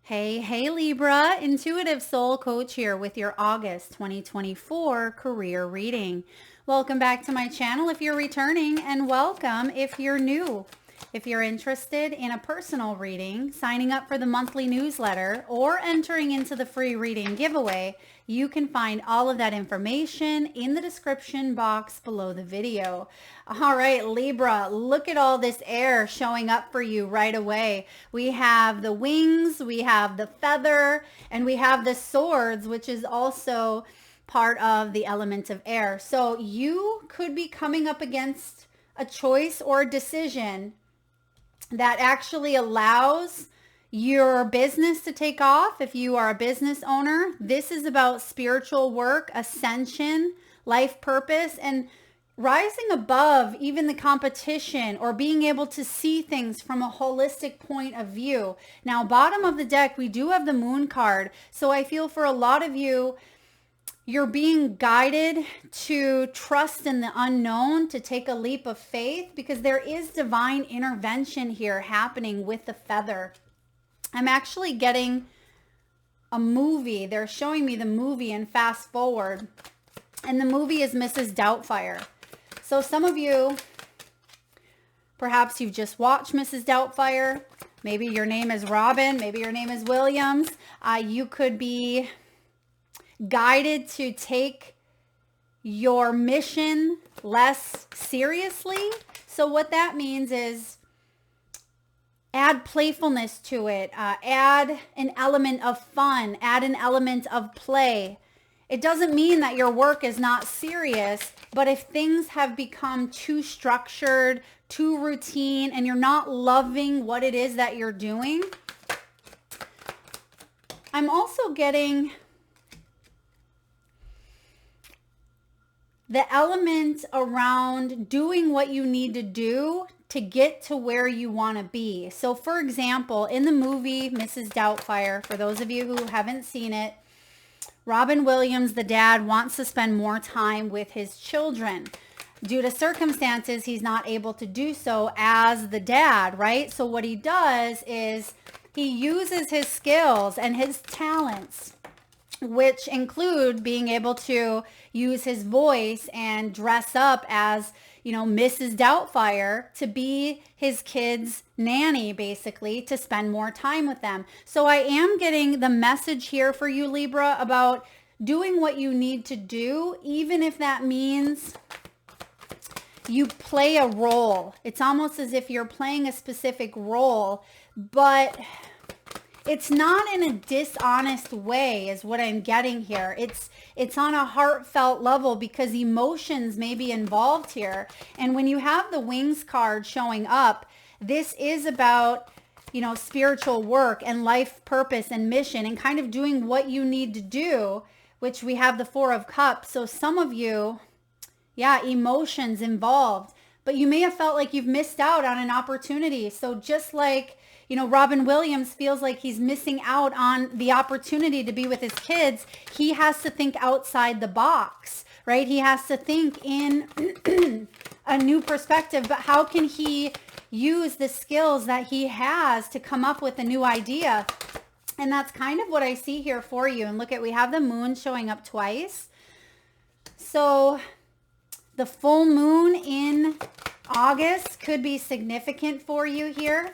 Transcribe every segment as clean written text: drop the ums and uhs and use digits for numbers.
Hey Libra, Intuitive Soul Coach here with your August 2024 career reading. Welcome back to my channel if you're returning, and welcome if you're new. If you're interested in a personal reading, signing up for the monthly newsletter, or entering into the free reading giveaway, you can find all of that information in the description box below the video. All right, Libra, look at all this air showing up for you right away. We have the wings, we have the feather, and we have the swords, which is also part of the element of air. So you could be coming up against a choice or a decision that actually allows your business to take off. If you are a business owner, this is about spiritual work, ascension, life purpose, and rising above even the competition, or being able to see things from a holistic point of view. Now, bottom of the deck, we do have the Moon card. So I feel for a lot of you, you're being guided to trust in the unknown, to take a leap of faith, because there is divine intervention here happening with the feather. I'm actually getting a movie. They're showing me the movie and fast forward. And the movie is Mrs. Doubtfire. So some of you, perhaps you've just watched Mrs. Doubtfire. Maybe your name is Robin. Maybe your name is Williams. You could be guided to take your mission less seriously. So what that means is add playfulness to it, add an element of fun, add an element of play. It doesn't mean that your work is not serious, but if things have become too structured, too routine, and you're not loving what it is that you're doing, I'm also getting the element around doing what you need to do to get to where you want to be. So for example, in the movie Mrs. Doubtfire, for those of you who haven't seen it, Robin Williams, the dad, wants to spend more time with his children. Due to circumstances, he's not able to do so as the dad, right? So what he does is he uses his skills and his talents, which include being able to use his voice and dress up as, Mrs. Doubtfire, to be his kids' nanny, basically, to spend more time with them. So I am getting the message here for you, Libra, about doing what you need to do, even if that means you play a role. It's almost as if you're playing a specific role, but it's not in a dishonest way is what I'm getting here. It's on a heartfelt level because emotions may be involved here. And when you have the Wings card showing up, this is about, spiritual work and life purpose and mission and kind of doing what you need to do, which we have the Four of Cups. So some of you, emotions involved, but you may have felt like you've missed out on an opportunity. So just like, Robin Williams feels like he's missing out on the opportunity to be with his kids, he has to think outside the box, right? He has to think in a new perspective, but how can he use the skills that he has to come up with a new idea? And that's kind of what I see here for you. And look at, we have the moon showing up twice. So the full moon in August could be significant for you here.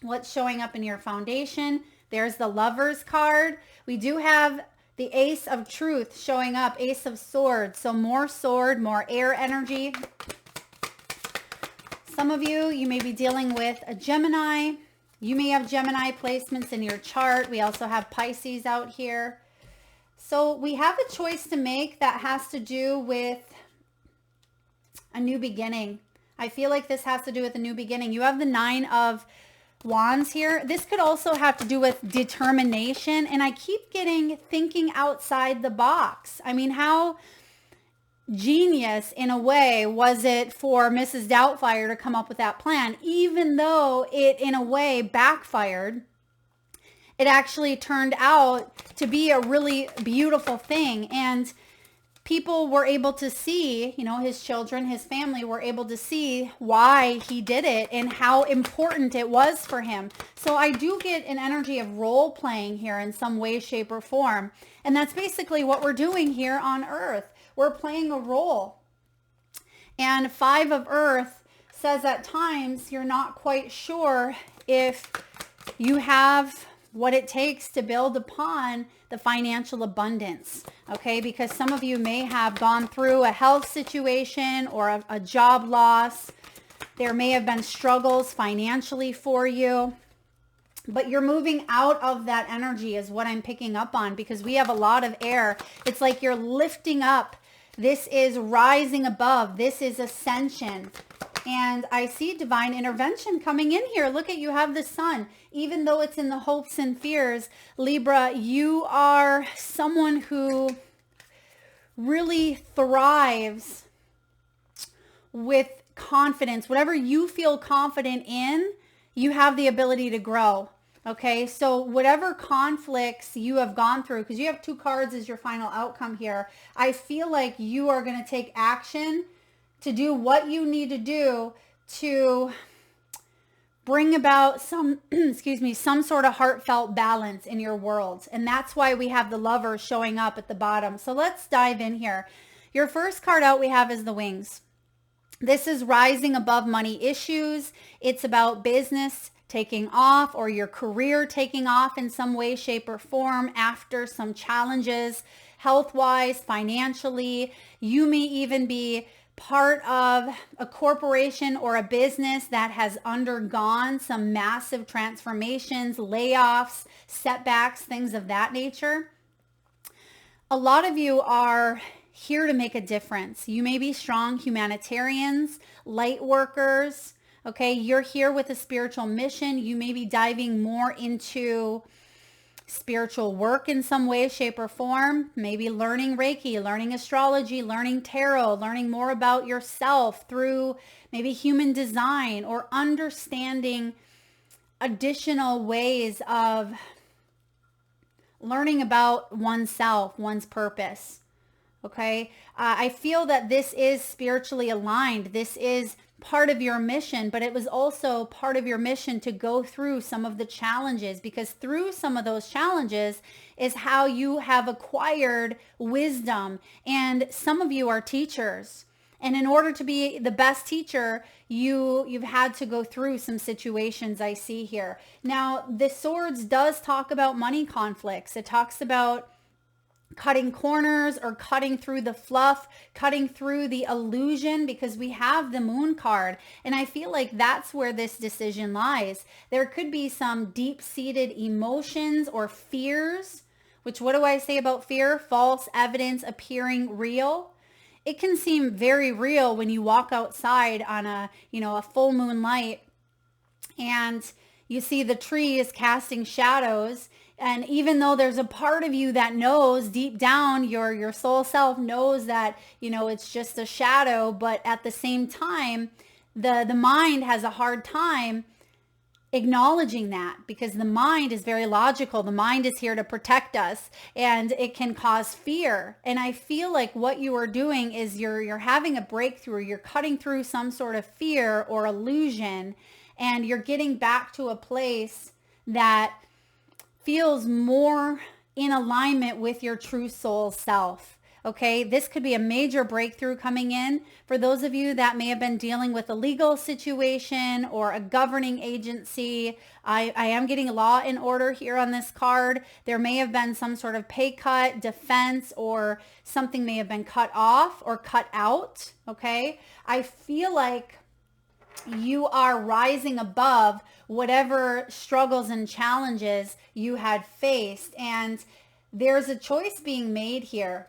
What's showing up in your foundation? There's the Lovers card. We do have the Ace of Truth showing up, Ace of Swords. So more sword, more air energy. Some of you, you may be dealing with a Gemini. You may have Gemini placements in your chart. We also have Pisces out here. So we have a choice to make that has to do with a new beginning. I feel like this has to do with a new beginning. You have the Nine of Wands here. This could also have to do with determination. And I keep getting thinking outside the box. I mean, how genius in a way was it for Mrs. Doubtfire to come up with that plan? Even though it in a way backfired, it actually turned out to be a really beautiful thing. And people were able to see, you know, his children, his family were able to see why he did it and how important it was for him. So I do get an energy of role playing here in some way, shape, or form. And that's basically what we're doing here on Earth. We're playing a role. And 5 of Earth says at times you're not quite sure if you have what it takes to build upon the financial abundance, okay? Because some of you may have gone through a health situation or a job loss. There may have been struggles financially for you, but you're moving out of that energy is what I'm picking up on, because we have a lot of air. It's like you're lifting up. This is rising above. This is ascension. And I see divine intervention coming in here. Look at, you have the sun. Even though it's in the hopes and fears, Libra, you are someone who really thrives with confidence. Whatever you feel confident in, you have the ability to grow. Okay, so whatever conflicts you have gone through, because you have 2 cards as your final outcome here, I feel like you are going to take action to do what you need to do to bring about some, some sort of heartfelt balance in your world. And that's why we have the Lover showing up at the bottom. So let's dive in here. Your first card out we have is the Wings. This is rising above money issues. It's about business taking off, or your career taking off in some way, shape, or form after some challenges, health-wise, financially. You may even be part of a corporation or a business that has undergone some massive transformations, layoffs, setbacks, things of that nature. A lot of you are here to make a difference. You may be strong humanitarians, light workers. Okay, you're here with a spiritual mission. You may be diving more into spiritual work in some way, shape, or form. Maybe learning Reiki, learning astrology, learning tarot, learning more about yourself through maybe human design, or understanding additional ways of learning about oneself, one's purpose. Okay, I feel that this is spiritually aligned. This is part of your mission, but it was also part of your mission to go through some of the challenges, because through some of those challenges is how you have acquired wisdom. And some of you are teachers. And in order to be the best teacher, you've had to go through some situations I see here. Now, the Swords does talk about money conflicts. It talks about cutting corners or cutting through the fluff, cutting through the illusion, because we have the Moon card. And I feel like that's where this decision lies. There could be some deep-seated emotions or fears, which, what do I say about fear? False evidence appearing real. It can seem very real when you walk outside on a full moonlight and you see the trees casting shadows. And even though there's a part of you that knows deep down, your soul self knows that, it's just a shadow, but at the same time, the mind has a hard time acknowledging that, because the mind is very logical. The mind is here to protect us, and it can cause fear. And I feel like what you are doing is you're having a breakthrough. You're cutting through some sort of fear or illusion, and you're getting back to a place that feels more in alignment with your true soul self. Okay, this could be a major breakthrough coming in for those of you that may have been dealing with a legal situation or a governing agency. I am getting law and order here on this card. There may have been some sort of pay cut, defense, or something may have been cut off or cut out. Okay, I feel like you are rising above whatever struggles and challenges you had faced. And there's a choice being made here.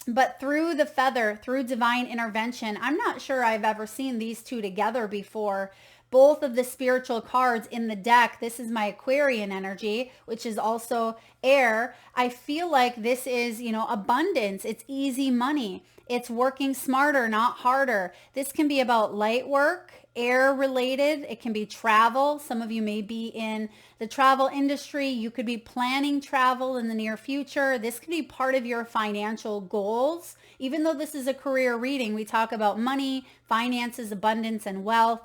But through the feather, through divine intervention, I'm not sure I've ever seen these two together before. Both of the spiritual cards in the deck, this is my Aquarian energy, which is also air. I feel like this is, abundance. It's easy money. It's working smarter, not harder. This can be about light work, air related. It can be travel. Some of you may be in the travel industry. You could be planning travel in the near future. This could be part of your financial goals. Even though this is a career reading, we talk about money, finances, abundance, and wealth.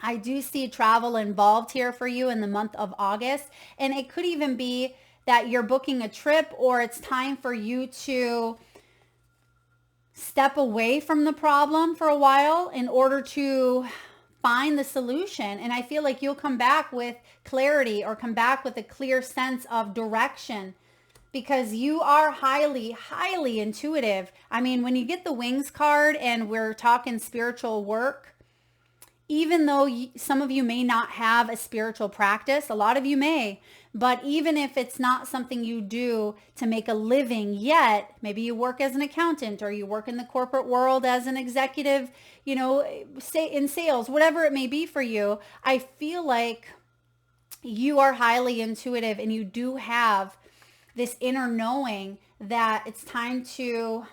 I do see travel involved here for you in the month of August. And it could even be that you're booking a trip, or it's time for you to step away from the problem for a while in order to find the solution. And I feel like you'll come back with clarity, or come back with a clear sense of direction, because you are highly, highly intuitive. I mean, when you get the Wings card and we're talking spiritual work, even though some of you may not have a spiritual practice, a lot of you may, but even if it's not something you do to make a living yet, maybe you work as an accountant, or you work in the corporate world as an executive, you know, say in sales, whatever it may be for you, I feel like you are highly intuitive, and you do have this inner knowing that it's time to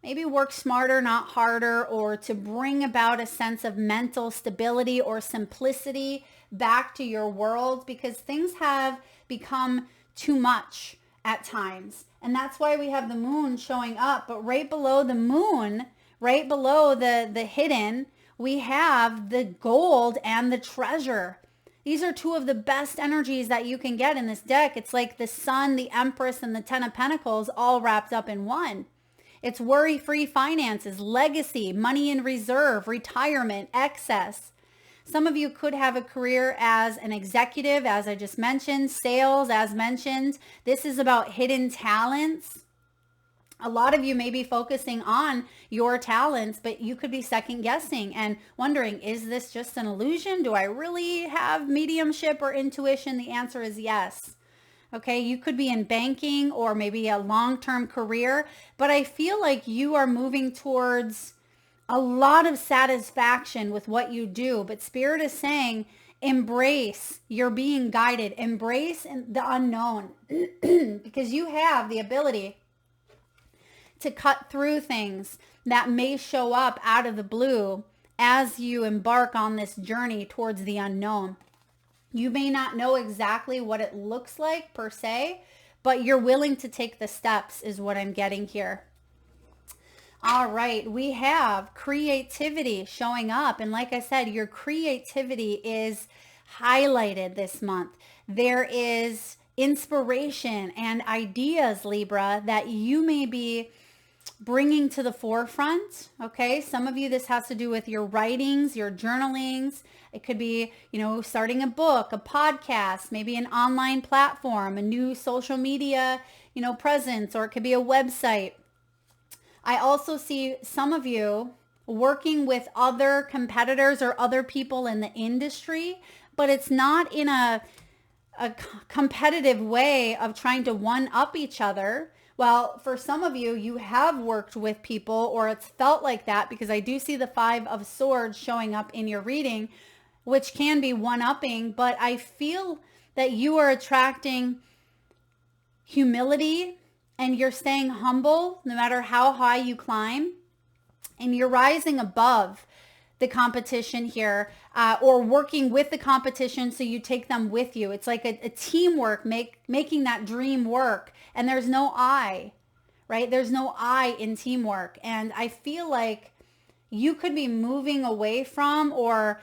maybe work smarter, not harder, or to bring about a sense of mental stability or simplicity back to your world, because things have become too much at times. And that's why we have the moon showing up. But right below the moon, right below the hidden, we have the gold and the treasure. These are two of the best energies that you can get in this deck. It's like the Sun, the Empress, and the Ten of Pentacles all wrapped up in one. It's worry-free finances, legacy, money in reserve, retirement, excess. Some of you could have a career as an executive, as I just mentioned, sales, as mentioned. This is about hidden talents. A lot of you may be focusing on your talents, but you could be second guessing and wondering, is this just an illusion? Do I really have mediumship or intuition? The answer is yes. Okay, you could be in banking or maybe a long-term career, but I feel like you are moving towards a lot of satisfaction with what you do. But Spirit is saying, embrace, you're being guided, embrace the unknown, because you have the ability to cut through things that may show up out of the blue as you embark on this journey towards the unknown. You may not know exactly what it looks like per se, but you're willing to take the steps is what I'm getting here. All right, we have creativity showing up. And like I said, your creativity is highlighted this month. There is inspiration and ideas, Libra, that you may be bringing to the forefront. Okay, some of you, this has to do with your writings, your journalings. It could be, you know, starting a book, a podcast, maybe an online platform, a new social media, you know, presence, or it could be a website. I also see some of you working with other competitors or other people in the industry, but it's not in a competitive way of trying to one up each other. Well, for some of you, you have worked with people, or it's felt like that, because I do see the Five of Swords showing up in your reading, which can be one-upping, but I feel that you are attracting humility, and you're staying humble no matter how high you climb, and you're rising above the competition here, or working with the competition so you take them with you. It's like a teamwork, making that dream work. And there's no I, right? There's no I in teamwork. And I feel like you could be moving away from, or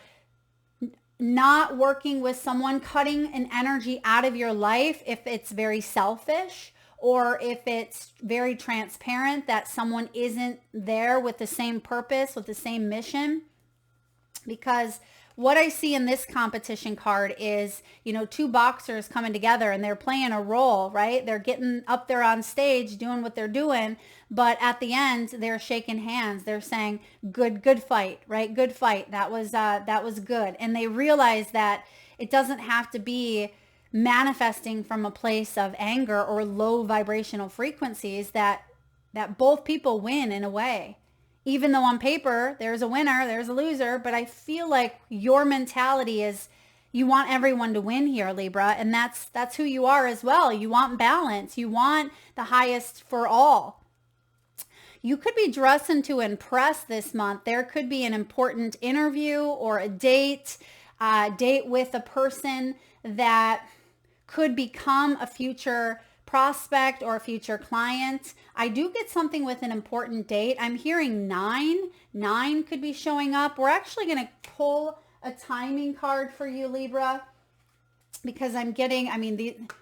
not working with someone, cutting an energy out of your life if it's very selfish, or if it's very transparent that someone isn't there with the same purpose, with the same mission. Because what I see in this competition card is, you know, two boxers coming together and they're playing a role, right? They're getting up there on stage doing what they're doing, but at the end they're shaking hands. They're saying, good fight, right? Good fight. That was good. And they realize that it doesn't have to be manifesting from a place of anger or low vibrational frequencies, that both people win in a way. Even though on paper, there's a winner, there's a loser, but I feel like your mentality is you want everyone to win here, Libra, and that's who you are as well. You want balance. You want the highest for all. You could be dressing to impress this month. There could be an important interview or a date with a person that could become a future prospect or a future client. I do get something with an important date. I'm hearing 9. 9 could be showing up. We're actually going to pull a timing card for you, Libra, because I'm getting,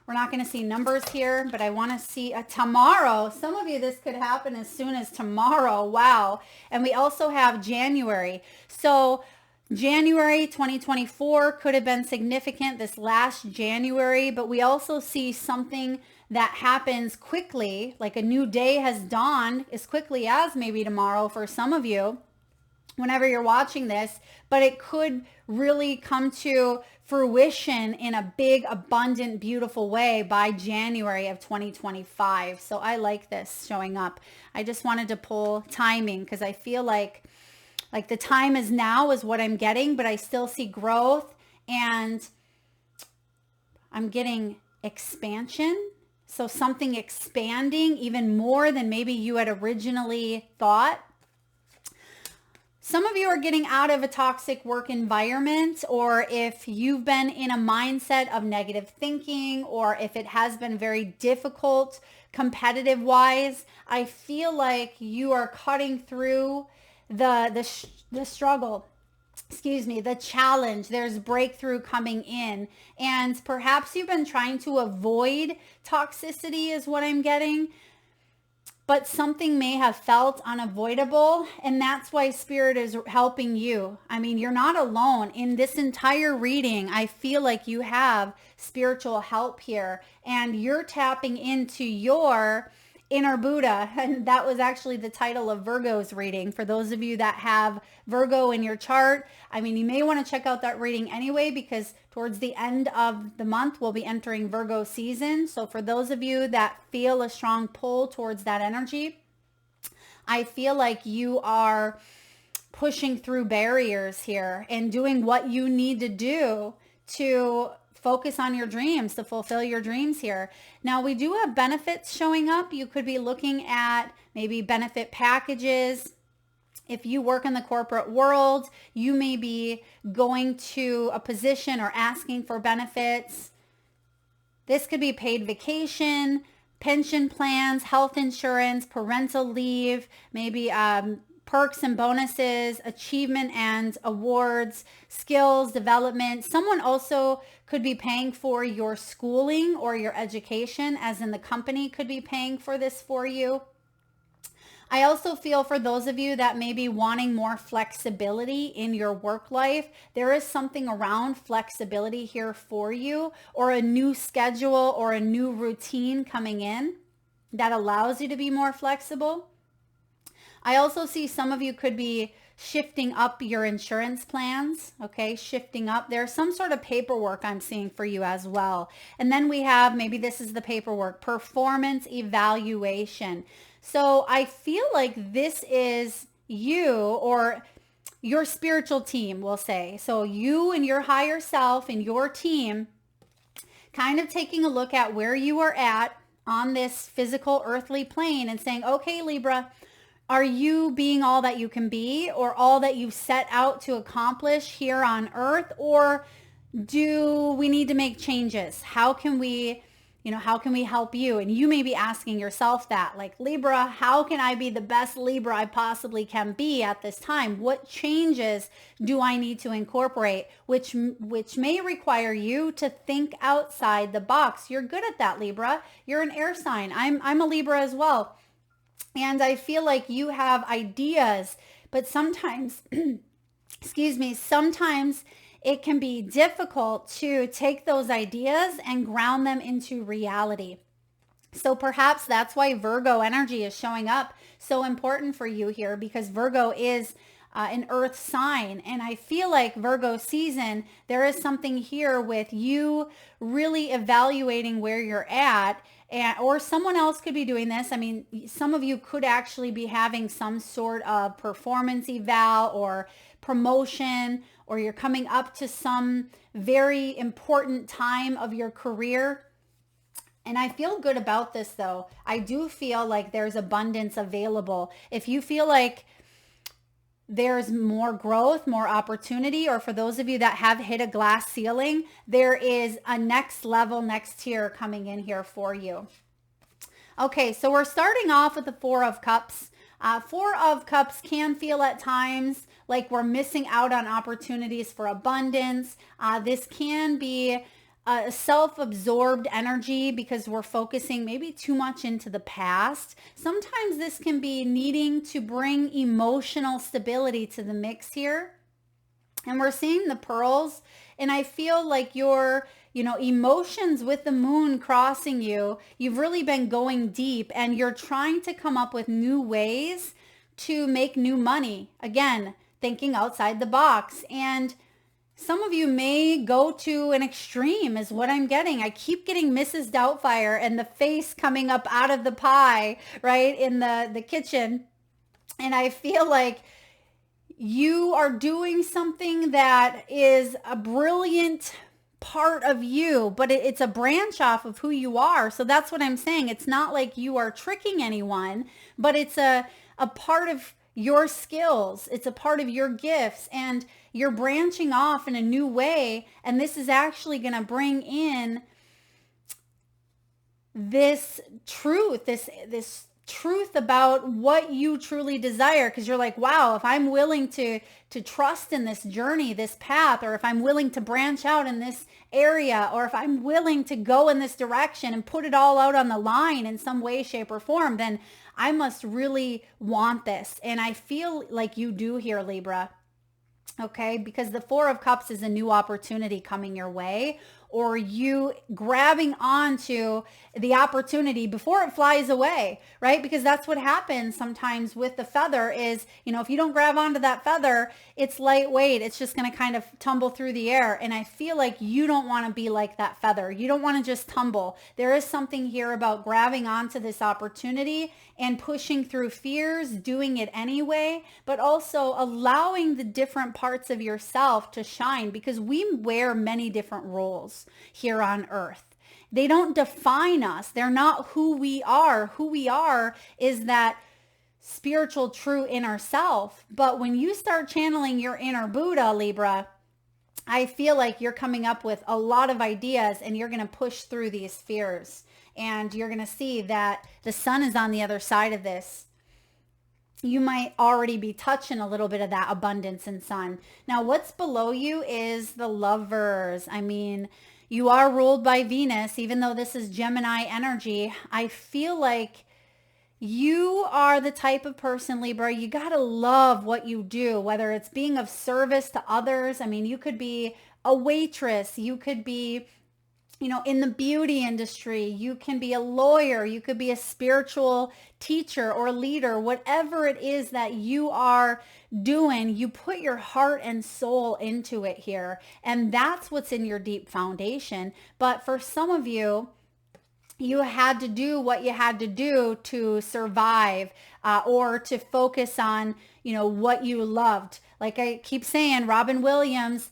we're not going to see numbers here, but I want to see tomorrow. Some of you, this could happen as soon as tomorrow. Wow. And we also have January. So January 2024 could have been significant this last January, but we also see something that happens quickly, like a new day has dawned as quickly as maybe tomorrow for some of you, whenever you're watching this, but it could really come to fruition in a big, abundant, beautiful way by January of 2025. So I like this showing up. I just wanted to pull timing because I feel like the time is now is what I'm getting, but I still see growth and I'm getting expansion. So something expanding even more than maybe you had originally thought. Some of you are getting out of a toxic work environment, or if you've been in a mindset of negative thinking, or if it has been very difficult competitive wise, I feel like you are cutting through the struggle. The challenge. There's breakthrough coming in, and perhaps you've been trying to avoid toxicity is what I'm getting, but something may have felt unavoidable, and that's why Spirit is helping you. You're not alone in this entire reading. I feel like you have spiritual help here, and you're tapping into your inner Buddha. And that was actually the title of Virgo's reading. For those of you that have Virgo in your chart, you may want to check out that reading anyway, because towards the end of the month, we'll be entering Virgo season. So for those of you that feel a strong pull towards that energy, I feel like you are pushing through barriers here and doing what you need to do to focus on your dreams, to fulfill your dreams here. Now, we do have benefits showing up. You could be looking at maybe benefit packages. If you work in the corporate world, you may be going to a position or asking for benefits. This could be paid vacation, pension plans, health insurance, parental leave, maybe perks and bonuses, achievement and awards, skills development. Someone also could be paying for your schooling or your education, as in the company could be paying for this for you. I also feel for those of you that may be wanting more flexibility in your work life, there is something around flexibility here for you, or a new schedule or a new routine coming in that allows you to be more flexible. I also see some of you could be shifting up your insurance plans, okay? Shifting up. There's some sort of paperwork I'm seeing for you as well. And then we have, maybe this is the paperwork, performance evaluation. So I feel like this is you or your spiritual team, we'll say. So you and your higher self and your team kind of taking a look at where you are at on this physical earthly plane and saying, okay, Libra, are you being all that you can be, or all that you've set out to accomplish here on earth? Or do we need to make changes? How can we help you? And you may be asking yourself that, like, Libra, how can I be the best Libra I possibly can be at this time? What changes do I need to incorporate? Which may require you to think outside the box. You're good at that, Libra. You're an air sign. I'm a Libra as well. And I feel like you have ideas, but sometimes, sometimes it can be difficult to take those ideas and ground them into reality. So perhaps that's why Virgo energy is showing up so important for you here, because Virgo is an earth sign. And I feel like Virgo season, there is something here with you really evaluating where you're at. Or someone else could be doing this. Some of you could actually be having some sort of performance eval or promotion, or you're coming up to some very important time of your career. And I feel good about this though. I do feel like there's abundance available. If you feel like there's more growth, more opportunity, or for those of you that have hit a glass ceiling, there is a next level, next tier coming in here for you. Okay, so we're starting off with the Four of Cups. Four of Cups can feel at times like we're missing out on opportunities for abundance. This can be a self-absorbed energy because we're focusing maybe too much into the past. Sometimes this can be needing to bring emotional stability to the mix here. And we're seeing the pearls, and I feel like your, emotions with the moon crossing you, you've really been going deep and you're trying to come up with new ways to make new money. Again, thinking outside the box. And some of you may go to an extreme is what I'm getting. I keep getting Mrs. Doubtfire and the face coming up out of the pie, right, in the kitchen. And I feel like you are doing something that is a brilliant part of you, but it's a branch off of who you are. So that's what I'm saying. It's not like you are tricking anyone, but it's a part of your skills. It's a part of your gifts, and you're branching off in a new way. And this is actually going to bring in this truth, this truth about what you truly desire, because you're like, wow, if I'm willing to trust in this journey, this path, or if I'm willing to branch out in this area, or if I'm willing to go in this direction and put it all out on the line in some way, shape, or form, then I must really want this. And I feel like you do here, Libra. Okay, because the Four of Cups is a new opportunity coming your way, or you grabbing onto the opportunity before it flies away, right? Because that's what happens sometimes with the feather is, if you don't grab onto that feather, it's lightweight. It's just going to kind of tumble through the air. And I feel like you don't want to be like that feather. You don't want to just tumble. There is something here about grabbing onto this opportunity and pushing through fears, doing it anyway, but also allowing the different parts of yourself to shine, because we wear many different roles here on earth. They don't define us. They're not who we are. Who we are is that spiritual true inner self. But when you start channeling your inner Buddha, Libra, I feel like you're coming up with a lot of ideas and you're going to push through these fears. And you're going to see that the sun is on the other side of this. You might already be touching a little bit of that abundance and sun. Now, what's below you is the Lovers. I mean, you are ruled by Venus, even though this is Gemini energy. I feel like you are the type of person, Libra, you got to love what you do, whether it's being of service to others. I mean, you could be a waitress. You could be in the beauty industry, you can be a lawyer, you could be a spiritual teacher or leader, whatever it is that you are doing, you put your heart and soul into it here. And that's what's in your deep foundation. But for some of you, you had to do what you had to do to survive or to focus on, what you loved. Like I keep saying, Robin Williams,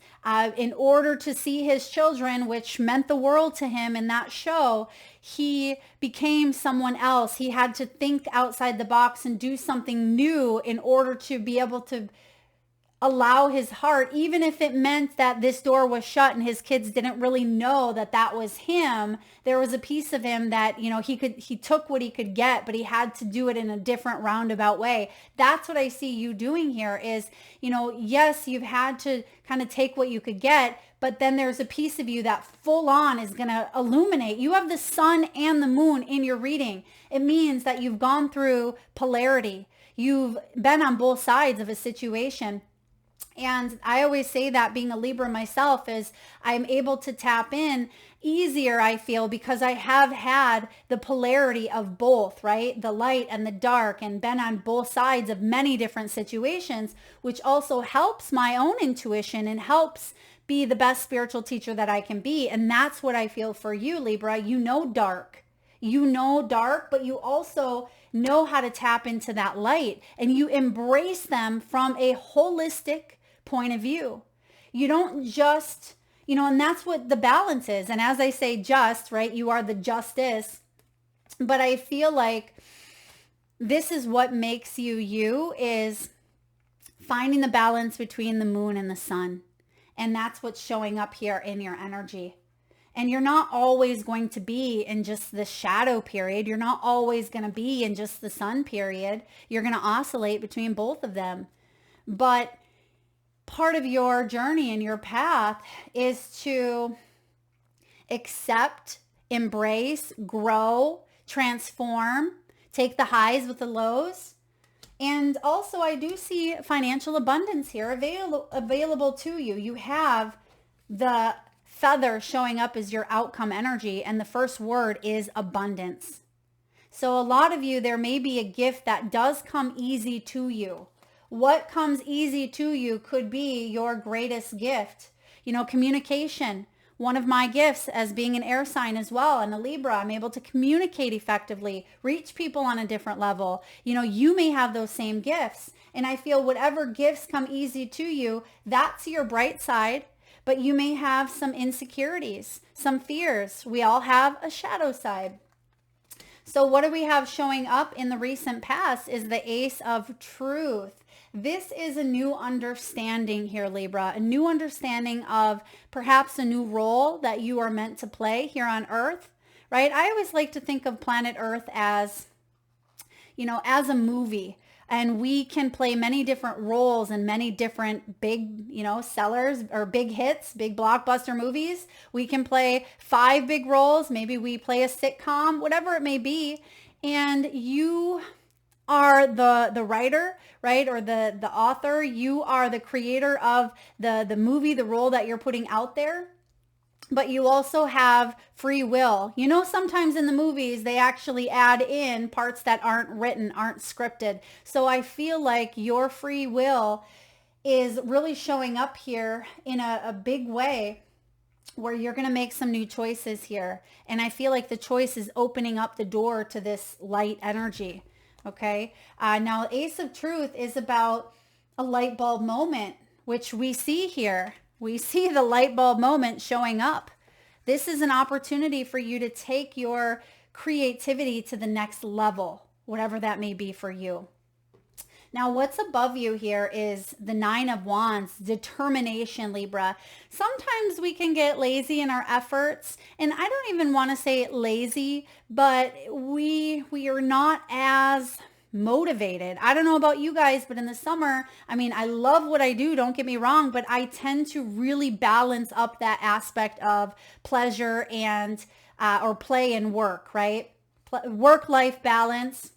in order to see his children, which meant the world to him in that show, he became someone else. He had to think outside the box and do something new in order to be able to allow his heart, even if it meant that this door was shut and his kids didn't really know that that was him. There was a piece of him that, he took what he could get, but he had to do it in a different roundabout way. That's what I see you doing here is, yes, you've had to kind of take what you could get, but then there's a piece of you that full on is going to illuminate. You have the sun and the moon in your reading. It means that you've gone through polarity. You've been on both sides of a situation. And I always say that being a Libra myself is I'm able to tap in easier, I feel, because I have had the polarity of both, right? The light and the dark, and been on both sides of many different situations, which also helps my own intuition and helps be the best spiritual teacher that I can be. And that's what I feel for you, Libra. You know dark, but you also know how to tap into that light, and you embrace them from a holistic point of view. You don't just, And that's what the balance is. And as I say, just, right? You are the justice. But I feel like this is what makes you you, is finding the balance between the moon and the sun. And that's what's showing up here in your energy. And you're not always going to be in just the shadow period. You're not always going to be in just the sun period. You're going to oscillate between both of them. But part of your journey and your path is to accept, embrace, grow, transform, take the highs with the lows. And also I do see financial abundance here available to you. You have the feather showing up as your outcome energy, and the first word is abundance. So a lot of you, there may be a gift that does come easy to you. What comes easy to you could be your greatest gift. Communication. One of my gifts as being an air sign as well, and a Libra, I'm able to communicate effectively, reach people on a different level. You may have those same gifts. And I feel whatever gifts come easy to you, that's your bright side. But you may have some insecurities, some fears. We all have a shadow side. So what do we have showing up in the recent past is the Ace of Truth. This is a new understanding here, Libra, a new understanding of perhaps a new role that you are meant to play here on Earth, right? I always like to think of planet Earth as, as a movie. And we can play many different roles in many different big, sellers or big hits, big blockbuster movies. We can play 5 big roles. Maybe we play a sitcom, whatever it may be. And you are the writer, right? Or the author. You are the creator of the movie, the role that you're putting out there. But you also have free will. Sometimes in the movies, they actually add in parts that aren't written, aren't scripted. So I feel like your free will is really showing up here in a big way, where you're going to make some new choices here. And I feel like the choice is opening up the door to this light energy. Okay. Now, Ace of Truth is about a light bulb moment, which we see here. We see the light bulb moment showing up. This is an opportunity for you to take your creativity to the next level, whatever that may be for you. Now, what's above you here is the 9 of Wands, determination, Libra. Sometimes we can get lazy in our efforts, and I don't even want to say lazy, but we are not as motivated. I don't know about you guys, but in the summer, I love what I do, don't get me wrong, but I tend to really balance up that aspect of pleasure and or play and work, right? Work-life balance.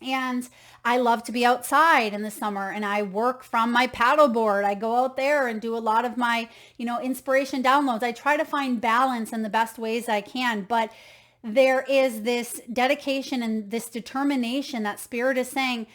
And I love to be outside in the summer, and I work from my paddleboard. I go out there and do a lot of my, inspiration downloads. I try to find balance in the best ways I can, but there is this dedication and this determination that Spirit is saying,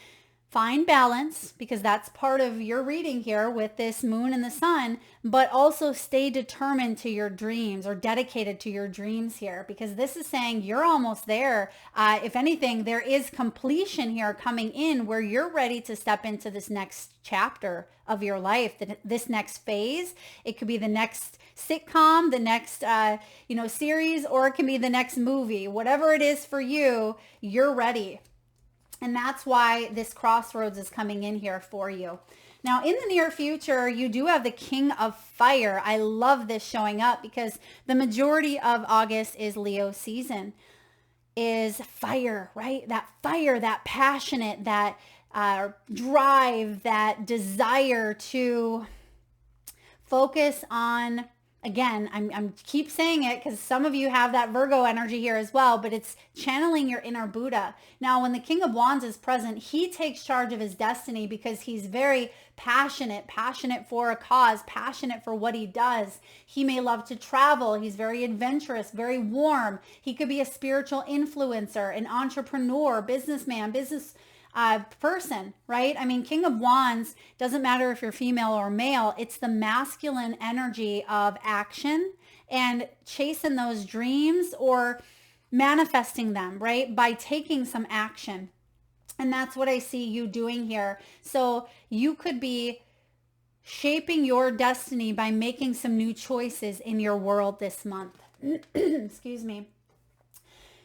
find balance, because that's part of your reading here with this moon and the sun, but also stay determined to your dreams, or dedicated to your dreams here, because this is saying you're almost there. If anything, there is completion here coming in, where you're ready to step into this next chapter of your life, this next phase. It could be the next sitcom, the next, series, or it can be the next movie. Whatever it is for you, you're ready. And that's why this crossroads is coming in here for you. Now, in the near future, you do have the King of Fire. I love this showing up, because the majority of August is Leo season, is fire, right? That fire, that passionate, that drive, that desire to focus on, again, I'm keep saying it because some of you have that Virgo energy here as well, but it's channeling your inner Buddha. Now, when the King of Wands is present, he takes charge of his destiny, because he's very passionate for a cause, passionate for what he does. He may love to travel. He's very adventurous, very warm. He could be a spiritual influencer, an entrepreneur, businessman, business person, right? King of Wands, doesn't matter if you're female or male, it's the masculine energy of action and chasing those dreams or manifesting them, right? By taking some action. And that's what I see you doing here. So you could be shaping your destiny by making some new choices in your world this month. Excuse me.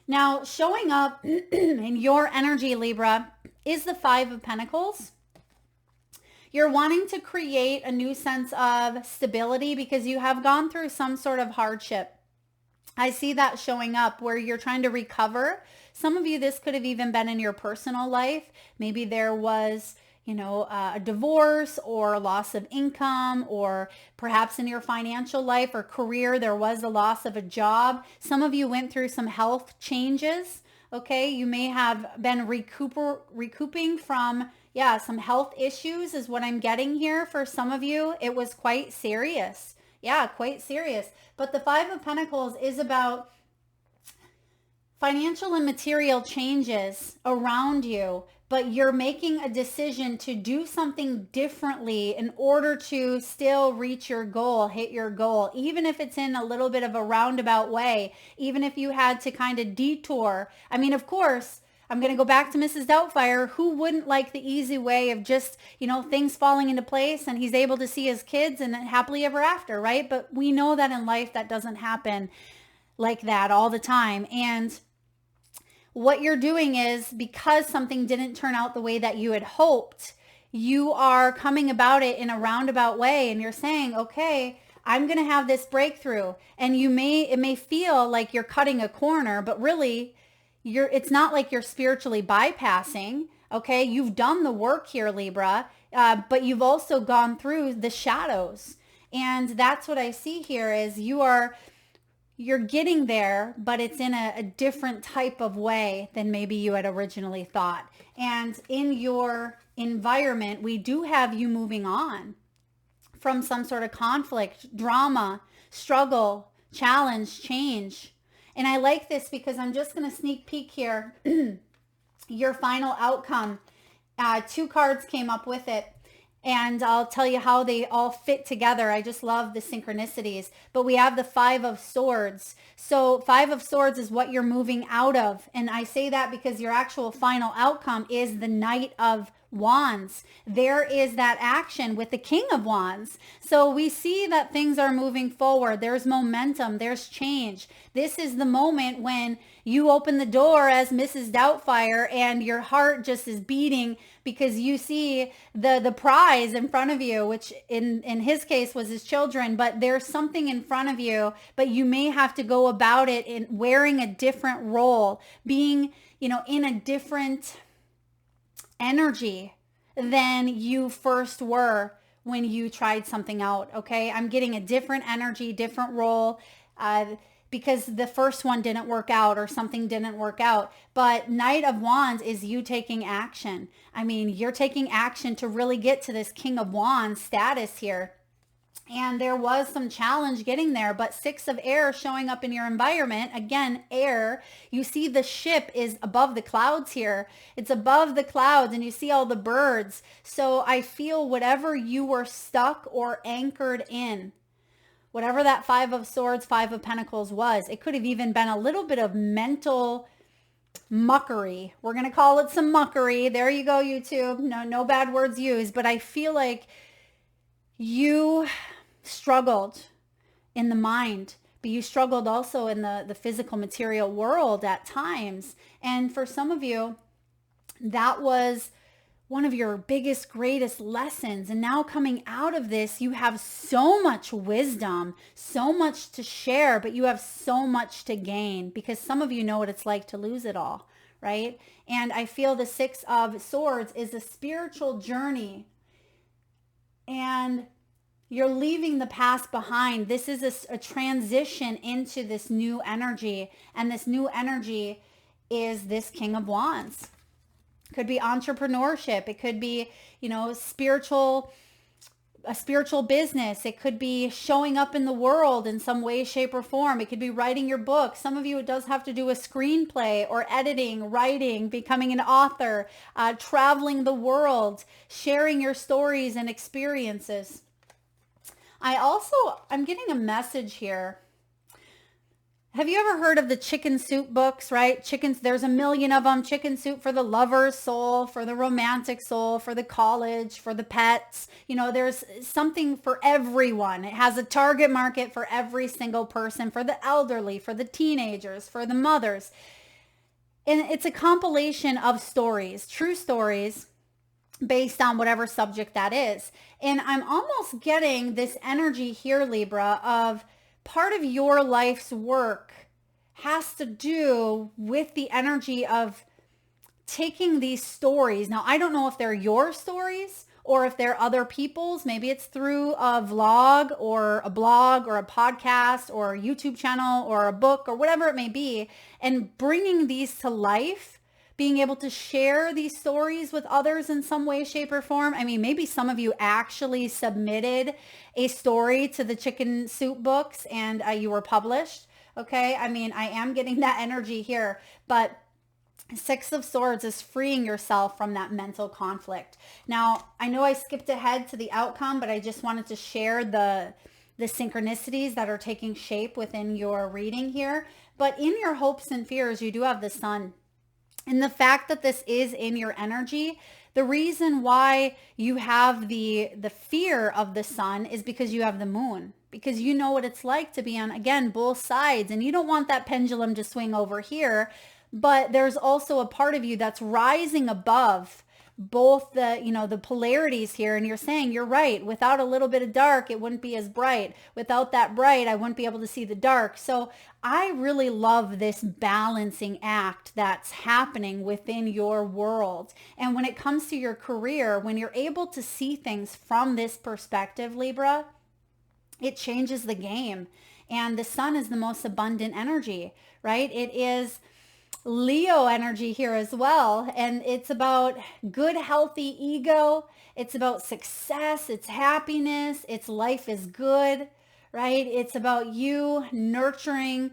Now, showing up in your energy, Libra, is the Five of Pentacles. You're wanting to create a new sense of stability because you have gone through some sort of hardship. I see that showing up where you're trying to recover. Some of you, this could have even been in your personal life. Maybe there was, a divorce or loss of income, or perhaps in your financial life or career, there was a loss of a job. Some of you went through some health changes. Okay. You may have been recouping from, some health issues is what I'm getting here. For some of you, it was quite serious. Yeah, quite serious. But the Five of Pentacles is about financial and material changes around you, but you're making a decision to do something differently in order to still reach your goal, hit your goal, even if it's in a little bit of a roundabout way, even if you had to kind of detour. I mean, of course, I'm going to go back to Mrs. Doubtfire. Who wouldn't like the easy way of just, things falling into place and he's able to see his kids and happily ever after, right? But we know that in life that doesn't happen like that all the time. And what you're doing is, because something didn't turn out the way that you had hoped, you are coming about it in a roundabout way and you're saying, okay, I'm going to have this breakthrough. And it may feel like you're cutting a corner, but really it's not like you're spiritually bypassing. Okay. You've done the work here, Libra, but you've also gone through the shadows. And that's what I see here is you're getting there, but it's in a different type of way than maybe you had originally thought. And in your environment, we do have you moving on from some sort of conflict, drama, struggle, challenge, change. And I like this because I'm just going to sneak peek here. Your final outcome. 2 cards came up with it. And I'll tell you how they all fit together. I just love the synchronicities. But we have the Five of Swords. So 5 of Swords is what you're moving out of. And I say that because your actual final outcome is the Knight of Wands. There is that action with the King of Wands. So we see that things are moving forward. There's momentum. There's change. This is the moment when you open the door as Mrs. Doubtfire and your heart just is beating because you see the prize in front of you, which in his case was his children, but there's something in front of you, but you may have to go about it in wearing a different role, being, in a different energy than you first were when you tried something out. Okay. I'm getting a different energy, different role, because the first one didn't work out or something didn't work out. But Knight of Wands is you taking action. I mean, you're taking action to really get to this King of Wands status here. And there was some challenge getting there, but 6 of Air showing up in your environment. Again, air. You see the ship is above the clouds here. It's above the clouds and you see all the birds. So I feel whatever you were stuck or anchored in, whatever that 5 of Swords, 5 of Pentacles was, it could have even been a little bit of mental muckery. We're going to call it some muckery. There you go, YouTube. No bad words used, but I feel like you struggled in the mind, but you struggled also in the physical material world at times. And for some of you, that was one of your biggest, greatest lessons. And now coming out of this, you have so much wisdom, so much to share, but you have so much to gain because some of you know what it's like to lose it all, right? And I feel the 6 of Swords is a spiritual journey and you're leaving the past behind. This is a transition into this new energy. And this new energy is this King of Wands. Could be entrepreneurship. It could be, a spiritual business. It could be showing up in the world in some way, shape, or form. It could be writing your book. Some of you, it does have to do a screenplay or editing, writing, becoming an author, traveling the world, sharing your stories and experiences. I'm getting a message here. Have you ever heard of the chicken soup books, right? Chickens, there's a million of them. Chicken soup for the lover's soul, for the romantic soul, for the college, for the pets. You know, there's something for everyone. It has a target market for every single person, for the elderly, for the teenagers, for the mothers. And it's a compilation of stories, true stories, based on whatever subject that is. And I'm almost getting this energy here, Libra, of part of your life's work has to do with the energy of taking these stories. Now, I don't know if they're your stories or if they're other people's. Maybe it's through a vlog or a blog or a podcast or a YouTube channel or a book or whatever it may be, and bringing these to life, being able to share these stories with others in some way, shape, or form. I mean, maybe some of you actually submitted a story to the chicken soup books and you were published. Okay. I mean, I am getting that energy here, but Six of Swords is freeing yourself from that mental conflict. Now, I know I skipped ahead to the outcome, but I just wanted to share the synchronicities that are taking shape within your reading here. But in your hopes and fears, you do have the Sun. And the fact that this is in your energy, the reason why you have the fear of the Sun is because you have the Moon, because you know what it's like to be on, again, both sides, and you don't want that pendulum to swing over here. But there's also a part of you that's rising above both the, you know, the polarities here. And you're saying, you're right. Without a little bit of dark, it wouldn't be as bright. Without that bright, I wouldn't be able to see the dark. So I really love this balancing act that's happening within your world. And when it comes to your career, when you're able to see things from this perspective, Libra, it changes the game. And the Sun is the most abundant energy, right? It is Leo energy here as well. And it's about good, healthy ego. It's about success. It's happiness. It's life is good, right? It's about you nurturing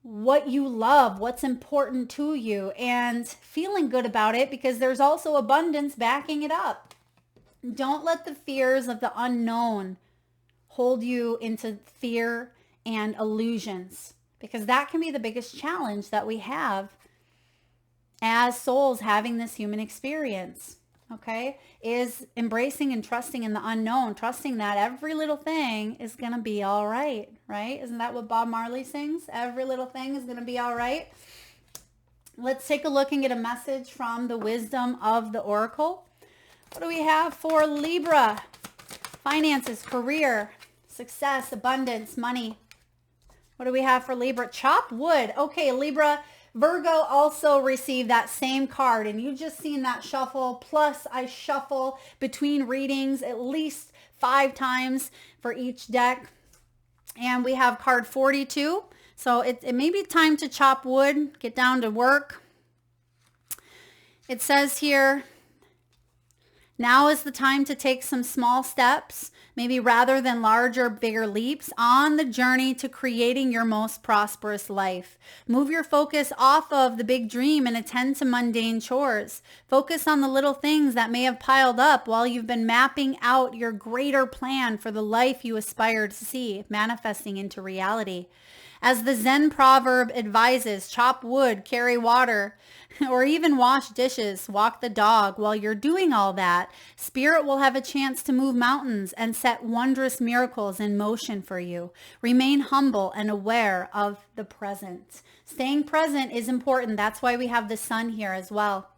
what you love, what's important to you, and feeling good about it, because there's also abundance backing it up. Don't let the fears of the unknown hold you into fear and illusions, because that can be the biggest challenge that we have as souls having this human experience, okay, is embracing and trusting in the unknown, trusting that every little thing is going to be all right, right? Isn't that what Bob Marley sings? Every little thing is going to be all right. Let's take a look and get a message from the wisdom of the Oracle. What do we have for Libra? Finances, career, success, abundance, money. What do we have for Libra? Chop wood. Okay, Libra, Virgo also received that same card, and you just seen that shuffle. Plus, I shuffle between readings at least 5 times for each deck. And we have card 42. So it may be time to chop wood, get down to work. It says here, now is the time to take some small steps, maybe rather than larger, bigger leaps, on the journey to creating your most prosperous life. Move your focus off of the big dream and attend to mundane chores. Focus on the little things that may have piled up while you've been mapping out your greater plan for the life you aspire to see, manifesting into reality. As the Zen proverb advises, chop wood, carry water, or even wash dishes, walk the dog. While you're doing all that, Spirit will have a chance to move mountains and set wondrous miracles in motion for you. Remain humble and aware of the present. Staying present is important. That's why we have the Sun here as well,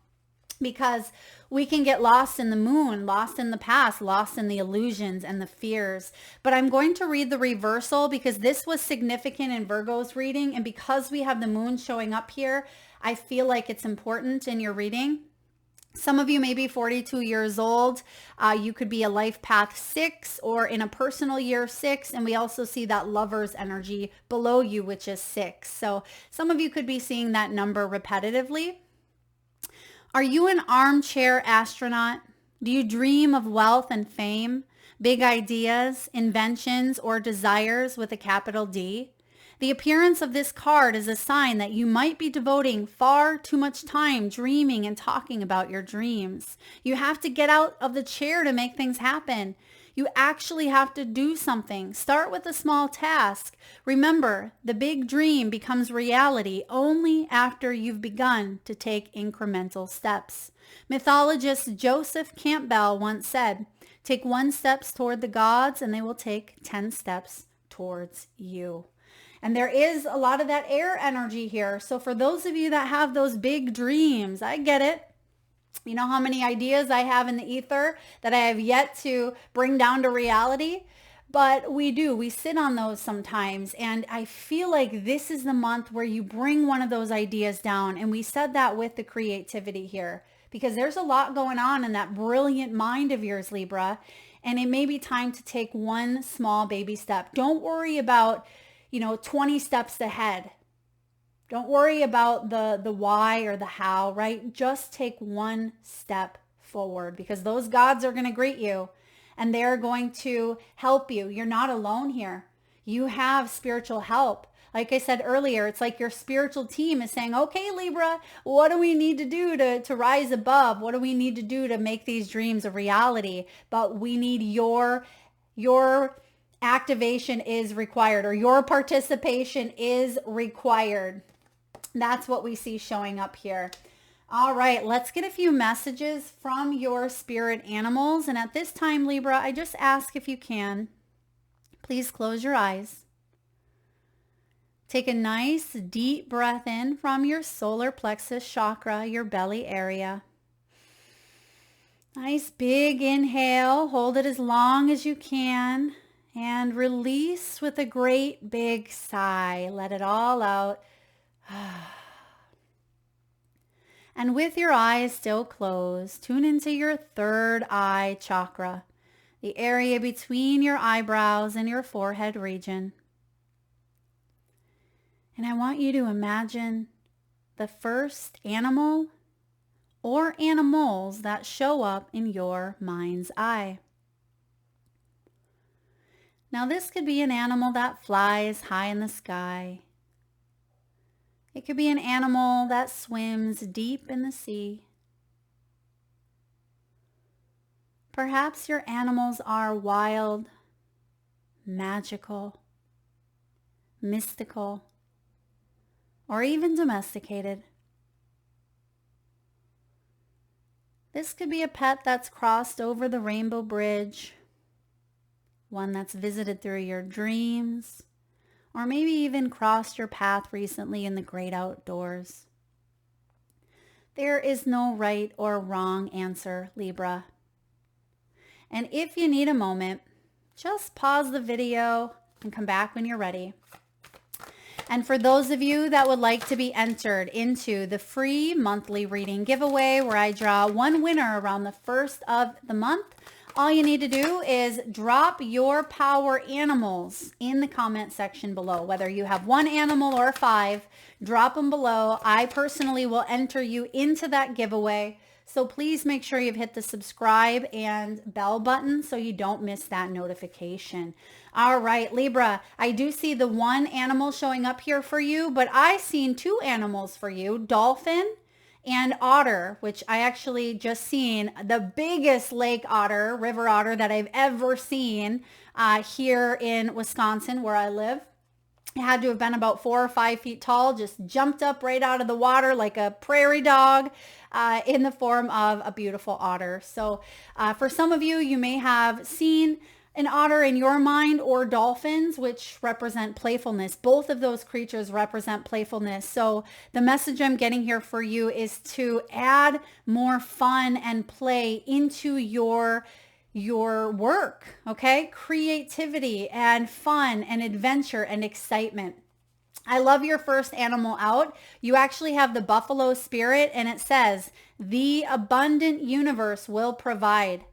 because we can get lost in the moon, lost in the past, lost in the illusions and the fears. But I'm going to read the reversal because this was significant in Virgo's reading. And because we have the moon showing up here, I feel like it's important in your reading. Some of you may be 42 years old. You could be a life path 6 or in a personal year 6. And we also see that lover's energy below you, which is 6. So some of you could be seeing that number repetitively. Are you an armchair astronaut? Do you dream of wealth and fame, big ideas, inventions, or desires with a capital D? The appearance of this card is a sign that you might be devoting far too much time dreaming and talking about your dreams. You have to get out of the chair to make things happen. You actually have to do something. Start with a small task. Remember, the big dream becomes reality only after you've begun to take incremental steps. Mythologist Joseph Campbell once said, "Take 1 step toward the gods and they will take 10 steps towards you." And there is a lot of that air energy here. So for those of you that have those big dreams, I get it. You know how many ideas I have in the ether that I have yet to bring down to reality? But we sit on those sometimes. And I feel like this is the month where you bring one of those ideas down. And we said that with the creativity here, because there's a lot going on in that brilliant mind of yours, Libra. And it may be time to take one small baby step. Don't worry about, 20 steps ahead. Don't worry about the why or the how, right? Just take 1 step forward, because those gods are going to greet you and they're going to help you. You're not alone here. You have spiritual help. Like I said earlier, it's like your spiritual team is saying, okay, Libra, what do we need to do to rise above? What do we need to do to make these dreams a reality? But we need your activation is required, or your participation is required. That's what we see showing up here. All right, let's get a few messages from your spirit animals. And at this time, Libra, I just ask, if you can, please close your eyes. Take a nice deep breath in from your solar plexus chakra, your belly area. Nice big inhale. Hold it as long as you can. And release with a great big sigh. Let it all out. And with your eyes still closed, tune into your third eye chakra, the area between your eyebrows and your forehead region. And I want you to imagine the first animal or animals that show up in your mind's eye. Now this could be an animal that flies high in the sky. It could be an animal that swims deep in the sea. Perhaps your animals are wild, magical, mystical, or even domesticated. This could be a pet that's crossed over the rainbow bridge, one that's visited through your dreams, or maybe even crossed your path recently in the great outdoors. There is no right or wrong answer, Libra. And if you need a moment, just pause the video and come back when you're ready. And for those of you that would like to be entered into the free monthly reading giveaway, where I draw one winner around the first of the month, all you need to do is drop your power animals in the comment section below. Whether you have 1 animal or 5, drop them below. I personally will enter you into that giveaway. So please make sure you've hit the subscribe and bell button so you don't miss that notification. All right, Libra, I do see the 1 animal showing up here for you, but I seen 2 animals for you, dolphin and otter, which I actually just seen the biggest lake otter, river otter that I've ever seen here in Wisconsin where I live. It had to have been about 4 or 5 feet tall, just jumped up right out of the water like a prairie dog in the form of a beautiful otter. So for some of you, you may have seen an otter in your mind, or dolphins, which represent playfulness. Both of those creatures represent playfulness. So the message I'm getting here for you is to add more fun and play into your work, okay? Creativity and fun and adventure and excitement. I love your first animal out. You actually have the buffalo spirit, and it says, "The abundant universe will provide."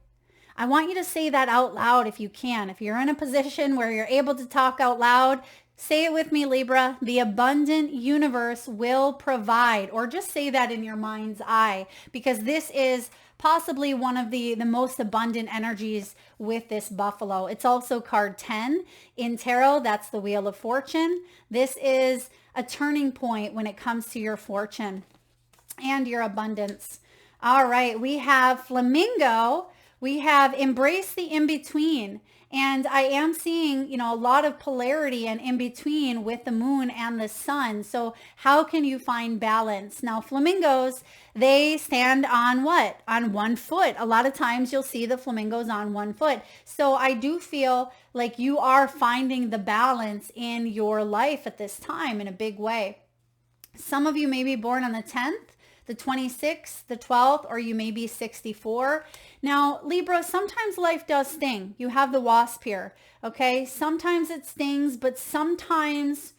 I want you to say that out loud if you can. If you're in a position where you're able to talk out loud, say it with me, Libra. The abundant universe will provide. Or just say that in your mind's eye, because this is possibly one of the most abundant energies with this buffalo. It's also card 10 in tarot. That's the Wheel of Fortune. This is a turning point when it comes to your fortune and your abundance. All right, we have flamingo, We have embraced the in-between. And I am seeing, a lot of polarity and in between with the moon and the sun. So how can you find balance? Now, flamingos, they stand on what? On one foot. A lot of times you'll see the flamingos on one foot. So I do feel like you are finding the balance in your life at this time in a big way. Some of you may be born on the 10th, the 26th, the 12th, or you may be 64. Now, Libra, sometimes life does sting. You have the wasp here, okay? Sometimes it stings, but sometimes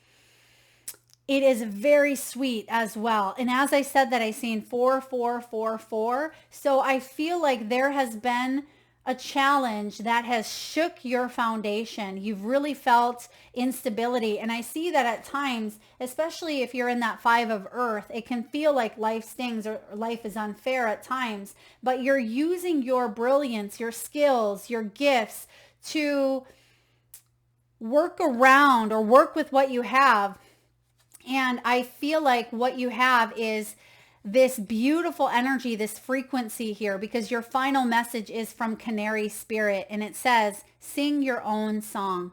it is very sweet as well. And as I said that, I seen 4, 4, 4, 4. So I feel like there has been a challenge that has shook your foundation. You've really felt instability. And I see that at times, especially if you're in that 5 of earth, it can feel like life stings or life is unfair at times, but you're using your brilliance, your skills, your gifts to work around or work with what you have. And I feel like what you have is this beautiful energy, this frequency here, because your final message is from Canary Spirit, and it says, sing your own song.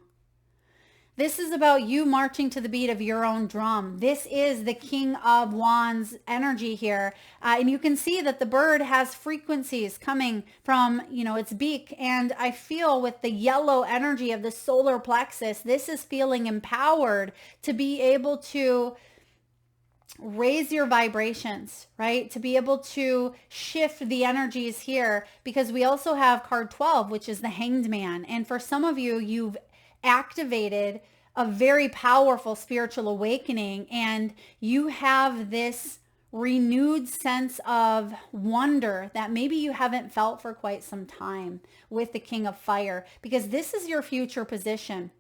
This is about you marching to the beat of your own drum. This is the King of Wands energy here. And you can see that the bird has frequencies coming from, its beak. And I feel with the yellow energy of the solar plexus, this is feeling empowered to be able to raise your vibrations, right? To be able to shift the energies here, because we also have card 12, which is the Hanged Man. And for some of you, you've activated a very powerful spiritual awakening, and you have this renewed sense of wonder that maybe you haven't felt for quite some time with the King of Fire, because this is your future position.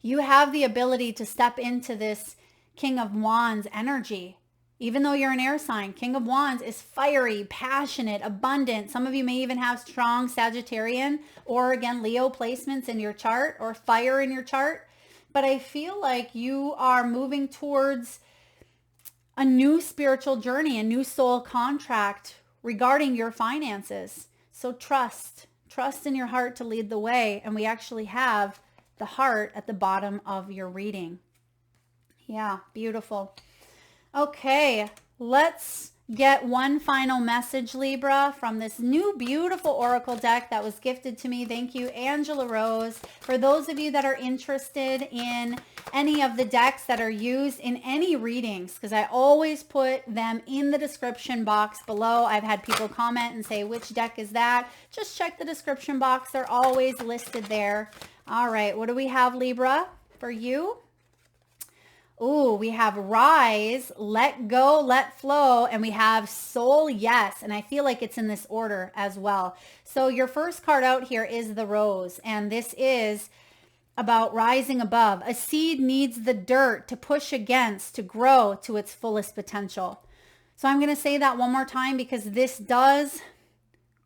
You have the ability to step into this King of Wands energy. Even though you're an air sign, King of Wands is fiery, passionate, abundant. Some of you may even have strong Sagittarian or, again, Leo placements in your chart or fire in your chart. But I feel like you are moving towards a new spiritual journey, a new soul contract regarding your finances. So trust in your heart to lead the way. And we actually have the heart at the bottom of your reading. Yeah, beautiful. Okay, let's get one final message, Libra, from this new beautiful oracle deck that was gifted to me. Thank you, Angela Rose. For those of you that are interested in any of the decks that are used in any readings, because I always put them in the description box below. I've had people comment and say, which deck is that? Just check the description box. They're always listed there. All right, what do we have, Libra, for you? Ooh, we have Rise, Let Go, Let Flow, and we have Soul Yes. And I feel like it's in this order as well. So your first card out here is the Rose, and this is about rising above. A seed needs the dirt to push against, to grow to its fullest potential. So I'm going to say that one more time because this does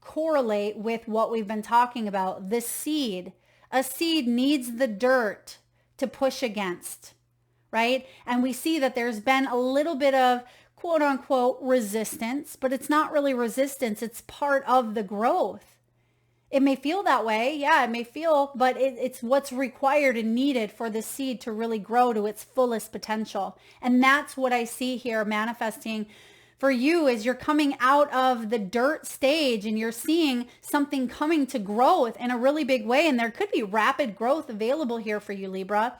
correlate with what we've been talking about. The seed. A seed needs the dirt to push against. Right? And we see that there's been a little bit of quote unquote resistance, but it's not really resistance. It's part of the growth. It may feel that way. Yeah, it may feel, but it's what's required and needed for the seed to really grow to its fullest potential. And that's what I see here manifesting for you as you're coming out of the dirt stage and you're seeing something coming to growth in a really big way. And there could be rapid growth available here for you, Libra.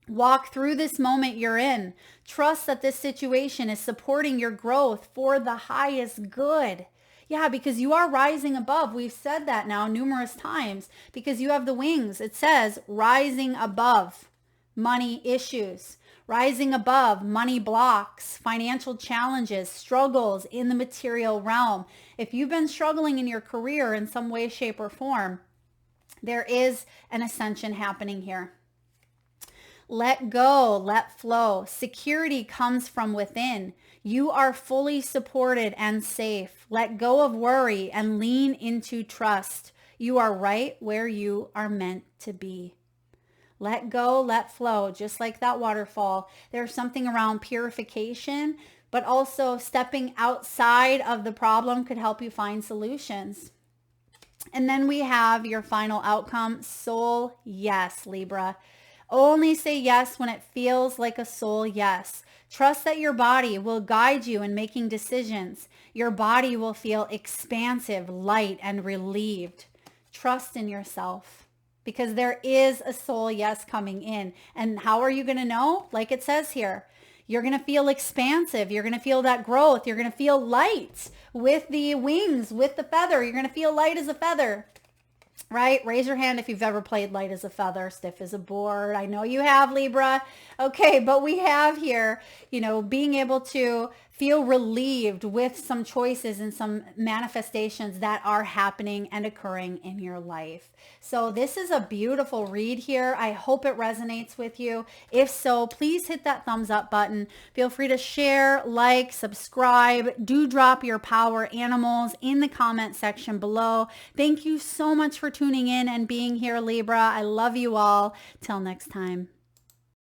Walk through this moment you're in. Trust that this situation is supporting your growth for the highest good. Yeah, because you are rising above. We've said that now numerous times because you have the wings. It says rising above money issues, rising above money blocks, financial challenges, struggles in the material realm. If you've been struggling in your career in some way, shape, or form, there is an ascension happening here. Let go, let flow. Security comes from within. You are fully supported and safe. Let go of worry and lean into trust. You are right where you are meant to be. Let go, let flow, just like that waterfall. There's something around purification, but also stepping outside of the problem could help you find solutions. And then we have your final outcome, soul yes, Libra. Only say yes when it feels like a soul yes. Trust that your body will guide you in making decisions. Your body will feel expansive, light, and relieved. Trust in yourself because there is a soul yes coming in. And how are you going to know? Like it says here, you're going to feel expansive. You're going to feel that growth. You're going to feel light with the wings, with the feather. You're going to feel light as a feather. Right? Raise your hand if you've ever played light as a feather, stiff as a board. I know you have, Libra. Okay, but we have here, you know, being able to feel relieved with some choices and some manifestations that are happening and occurring in your life. So this is a beautiful read here. I hope it resonates with you. If so, please hit that thumbs up button. Feel free to share, like, subscribe. Do drop your power animals in the comment section below. Thank you so much for tuning in and being here, Libra. I love you all. Till next time.